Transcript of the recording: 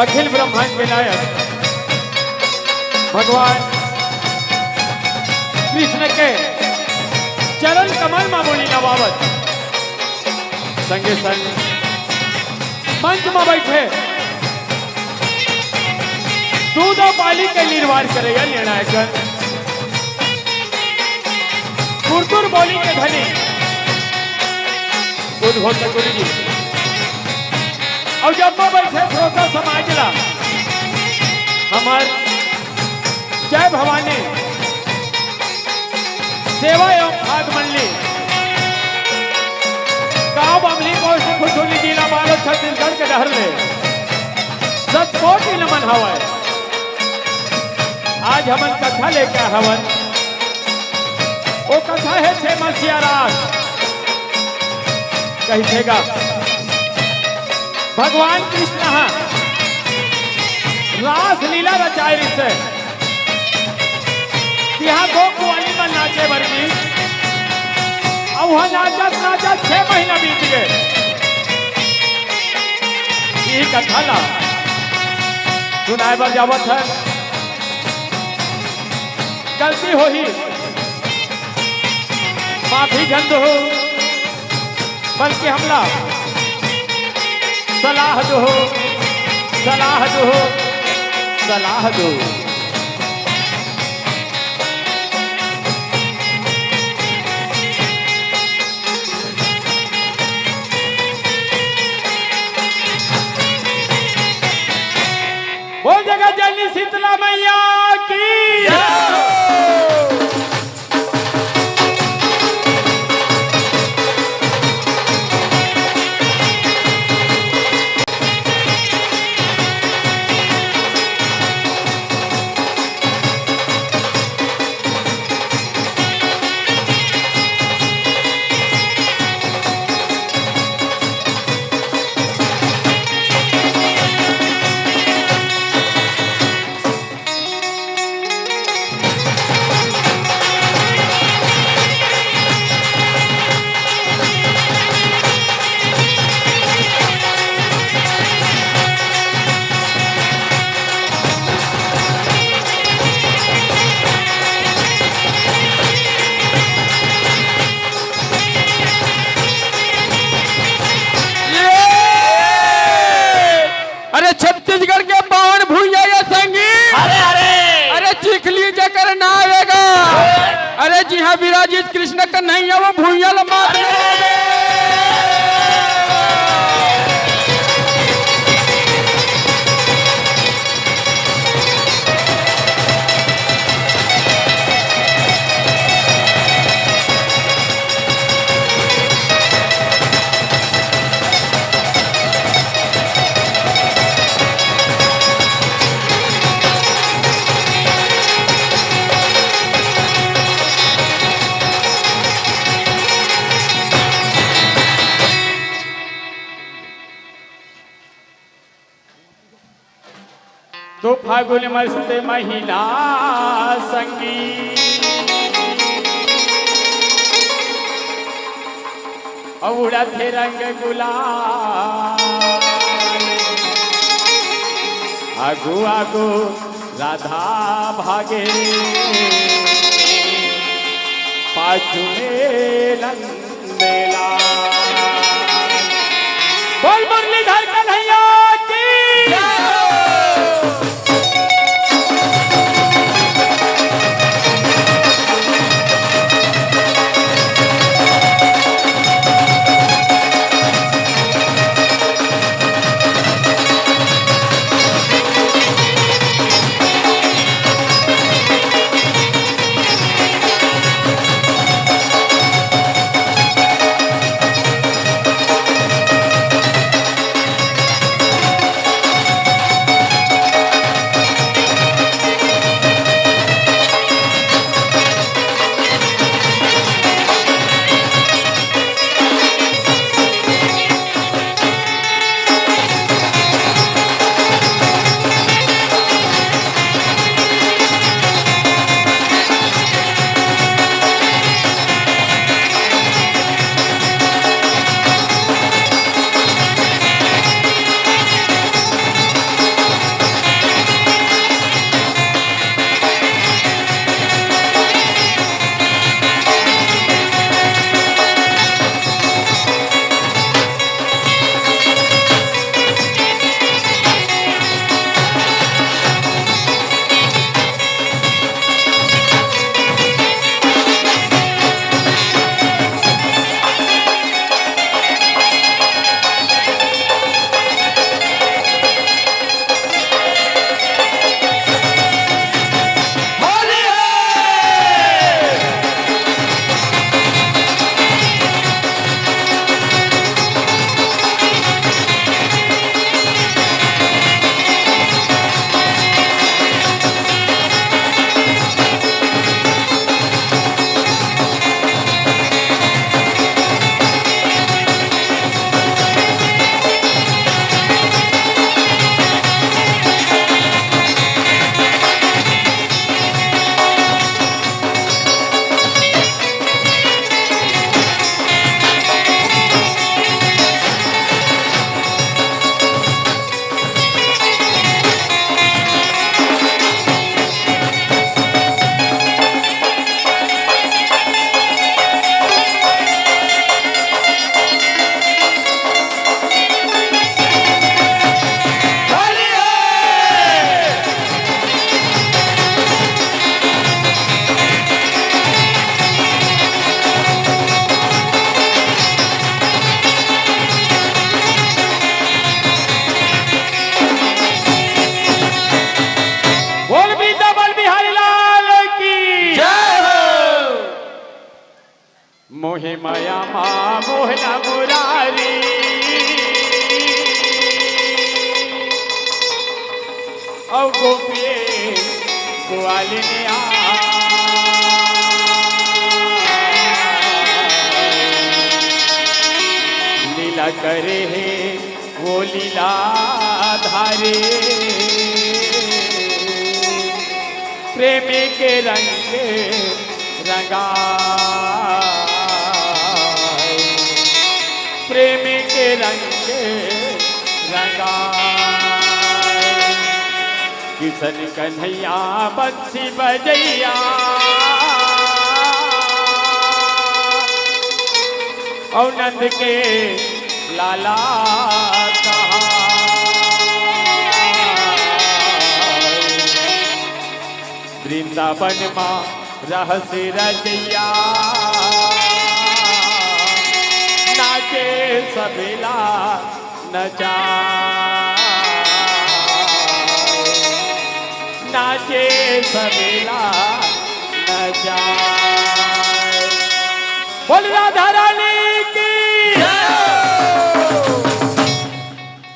अखिल ब्रह्मांड के नायक भगवान कृष्ण के चरण कमल मामूली नवावत संगे संग मंच में बैठे दूध और पाली के निर्वाह करेगा निर्णायक कुरतुर बोली के धनी उद्घोष गुरु जी और जब वो बैठे श्रोता समाज ला हमार जय भवानी सेवा एवं खाद मंडली गांव बमली पोस्ट खुशोली जिला बालो छत्तीसगढ़ के डहर में सतकोटि नमन हवन। आज हमन कथा लेकर हवन वो कथा है 6 मसीहा रात कही थेगा भगवान कृष्ण रास लीला रचाए से यहाँ दो कुआली में नाचे वर्गी अब वह नाचत नाचत 6 महीना बीत गए। ये कथा ला सुनाए बर जावत है गलती हो ही माफी झंड हो बल्कि हमला सलाह दो सलाह दो सलाह दो। वो जगह जननी शीतला मैया की छत्तीसगढ़ के पावन भूया या संगीत अरे अरे अरे चीख लीजिए कर ना आएगा। अरे जी हाँ विराजित कृष्ण का नहीं है वो भूया लम्बा तो फागुन मस्त महिला संगीत औड़ा थे रंग गुलाल आगू आगू राधा भागे पाछू में नंदेला बोल मुरलीधर कन्हैया की मोहे माया माँ मोहना मुरारी औ गोपी ग्वालिनी लीला करे है वो लीला धारे प्रेम के रंग रंगा प्रेम के रंग रंगा किशन कन्हैया बंसी बजैया और नंद के लाला कहा वृंदावन माँ रहस्य रजैया नाचे सबेला नचा नाचे सबेला नचा बोल राधा रानी